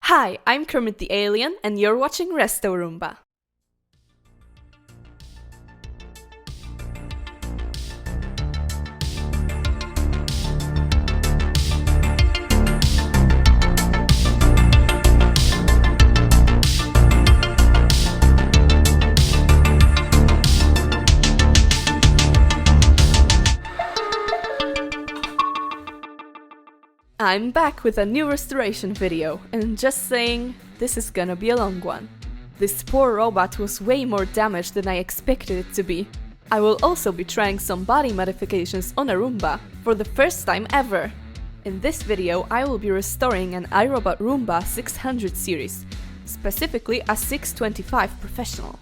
Hi, I'm Kermit the Alien, and you're watching Resto Roomba. I'm back with a new restoration video, and just saying, this is gonna be a long one. This poor robot was way more damaged than I expected it to be. I will also be trying some body modifications on a Roomba, for the first time ever. In this video I will be restoring an iRobot Roomba 600 series, specifically a 625 Professional.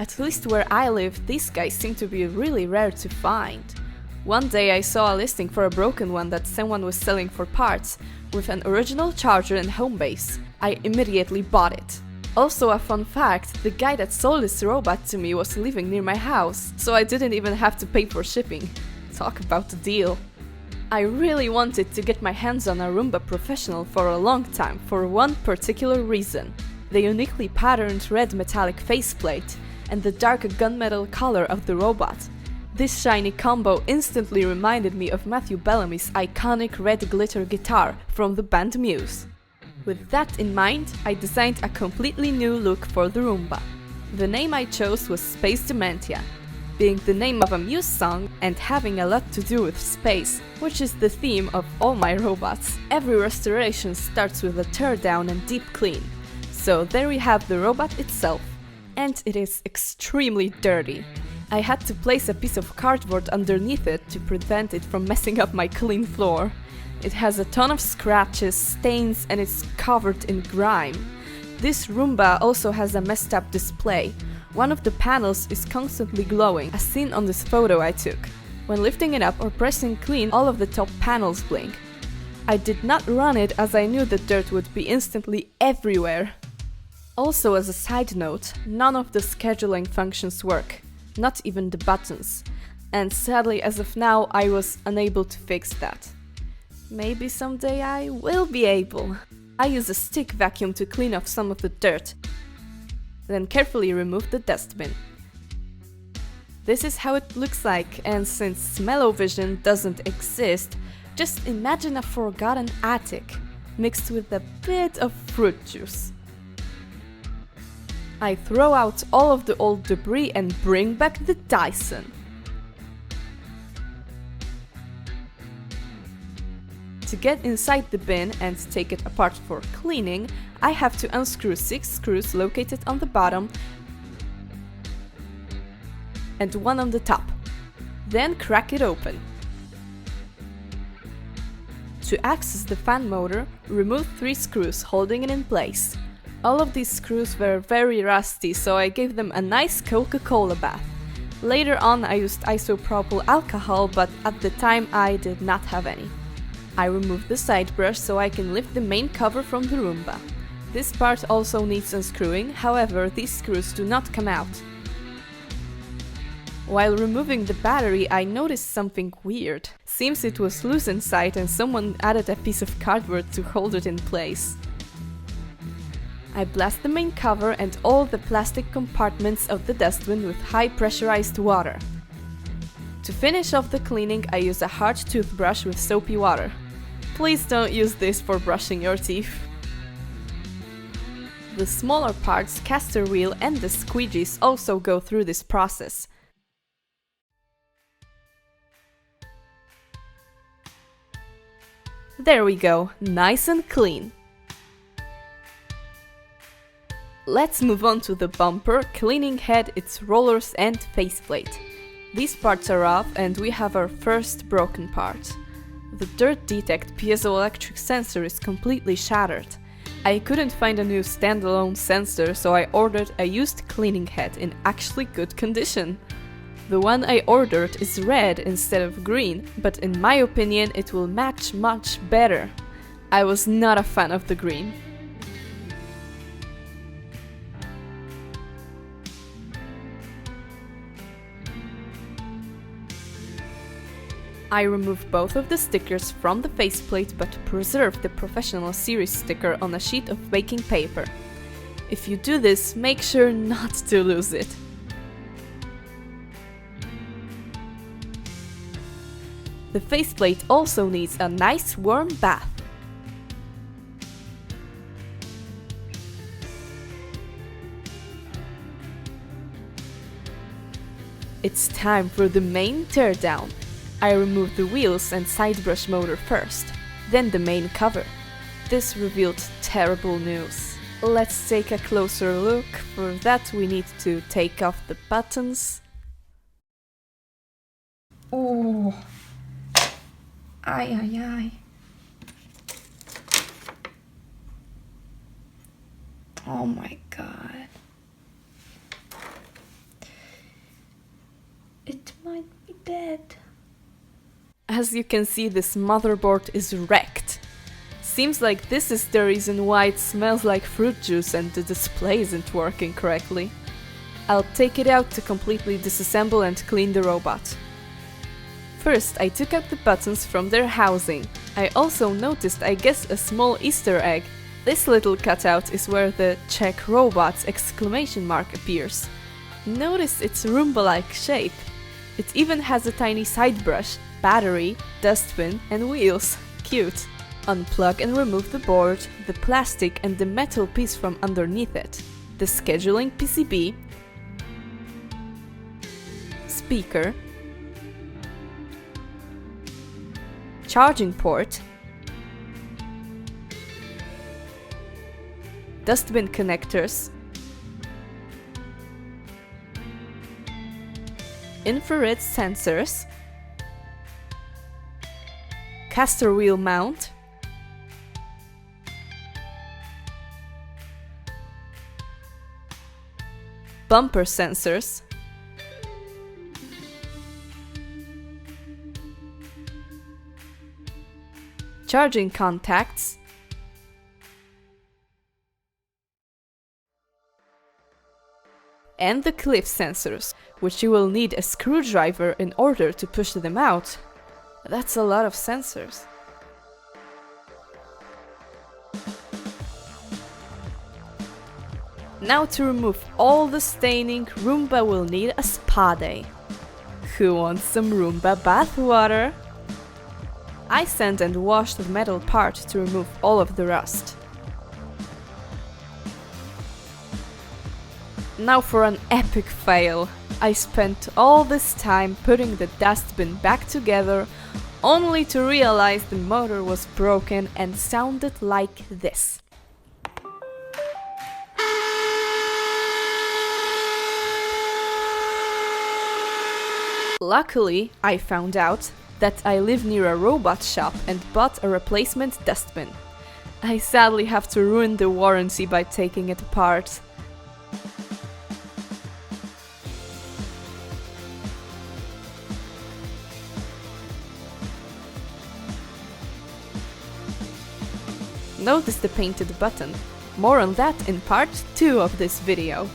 At least where I live, these guys seem to be really rare to find. One day I saw a listing for a broken one that someone was selling for parts, with an original charger and home base. I immediately bought it. Also a fun fact, the guy that sold this robot to me was living near my house, so I didn't even have to pay for shipping. Talk about a deal. I really wanted to get my hands on a Roomba Professional for a long time for one particular reason. The uniquely patterned red metallic faceplate and the dark gunmetal color of the robot. This shiny combo instantly reminded me of Matthew Bellamy's iconic red glitter guitar from the band Muse. With that in mind, I designed a completely new look for the Roomba. The name I chose was Space Dementia, being the name of a Muse song and having a lot to do with space, which is the theme of all my robots. Every restoration starts with a teardown and deep clean. So there we have the robot itself, and it is extremely dirty. I had to place a piece of cardboard underneath it to prevent it from messing up my clean floor. It has a ton of scratches, stains, and it's covered in grime. This Roomba also has a messed up display. One of the panels is constantly glowing, as seen on this photo I took. When lifting it up or pressing clean, all of the top panels blink. I did not run it as I knew the dirt would be instantly everywhere. Also, as a side note, none of the scheduling functions work. Not even the buttons. And sadly, as of now, I was unable to fix that. Maybe someday I will be able. I use a stick vacuum to clean off some of the dirt, then carefully remove the dustbin. This is how it looks like, and since smell-o-vision doesn't exist, just imagine a forgotten attic, mixed with a bit of fruit juice. I throw out all of the old debris and bring back the Dyson. To get inside the bin and take it apart for cleaning, I have to unscrew 6 screws located on the bottom and one on the top. Then crack it open. To access the fan motor, remove 3 screws holding it in place. All of these screws were very rusty, so I gave them a nice Coca-Cola bath. Later on I used isopropyl alcohol, but at the time I did not have any. I removed the side brush so I can lift the main cover from the Roomba. This part also needs unscrewing, however these screws do not come out. While removing the battery, I noticed something weird. Seems it was loose inside and someone added a piece of cardboard to hold it in place. I blast the main cover and all the plastic compartments of the dustbin with high pressurized water. To finish off the cleaning, I use a hard toothbrush with soapy water. Please don't use this for brushing your teeth. The smaller parts, caster wheel and the squeegees also go through this process. There we go, nice and clean. Let's move on to the bumper, cleaning head, its rollers and faceplate. These parts are off and we have our first broken part. The dirt detect piezoelectric sensor is completely shattered. I couldn't find a new standalone sensor, so I ordered a used cleaning head in actually good condition. The one I ordered is red instead of green, but in my opinion it will match much better. I was not a fan of the green. I remove both of the stickers from the faceplate but preserve the Professional Series sticker on a sheet of baking paper. If you do this, make sure not to lose it. The faceplate also needs a nice warm bath. It's time for the main teardown. I remove the wheels and side brush motor first, then the main cover. This revealed terrible news. Let's take a closer look. For that we need to take off the buttons. Oh, ay, ay, ay. Oh my god. It might be dead. As you can see, this motherboard is wrecked. Seems like this is the reason why it smells like fruit juice and the display isn't working correctly. I'll take it out to completely disassemble and clean the robot. First, I took out the buttons from their housing. I also noticed, I guess, a small Easter egg. This little cutout is where the "Check Robots!" exclamation mark appears. Notice its Roomba-like shape. It even has a tiny side brush, battery, dustbin and wheels. Cute! Unplug and remove the board, the plastic and the metal piece from underneath it. The scheduling PCB, speaker, charging port, dustbin connectors, infrared sensors, caster wheel mount, bumper sensors, charging contacts, and the cliff sensors, which you will need a screwdriver in order to push them out. That's a lot of sensors. Now to remove all the staining, Roomba will need a spa day. Who wants some Roomba bath water? I sand and washed the metal part to remove all of the rust. Now for an epic fail. I spent all this time putting the dustbin back together, only to realize the motor was broken and sounded like this. Luckily, I found out that I live near a robot shop and bought a replacement dustbin. I sadly have to ruin the warranty by taking it apart. Notice the painted button. More on that in part 2 of this video.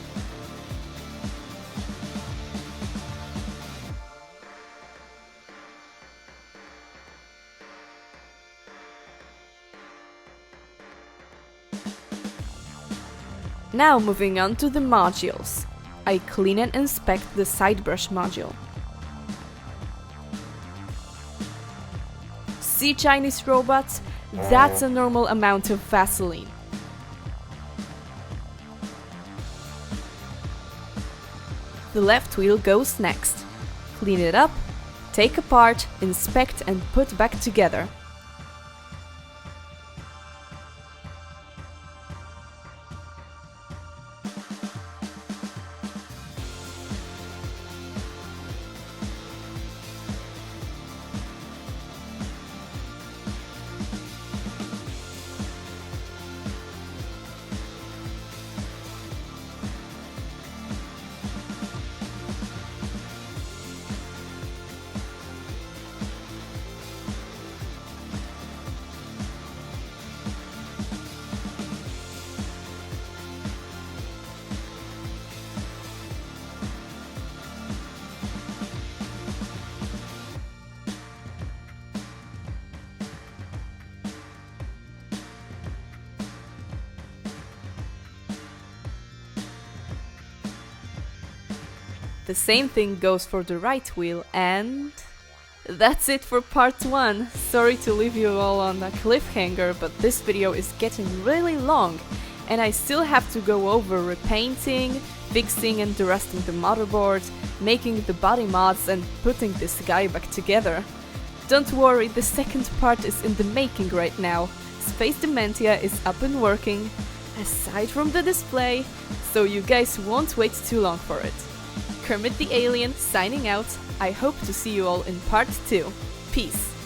Now moving on to the modules. I clean and inspect the side brush module. See, Chinese robots? That's a normal amount of Vaseline. The left wheel goes next. Clean it up, take apart, inspect and put back together. The same thing goes for the right wheel, and that's it for part 1. Sorry to leave you all on a cliffhanger, but this video is getting really long and I still have to go over repainting, fixing and derusting the motherboard, making the body mods and putting this guy back together. Don't worry, the second part is in the making right now. Space Dementia is up and working, aside from the display, so you guys won't wait too long for it. Kermit the Alien signing out. I hope to see you all in part 2. Peace!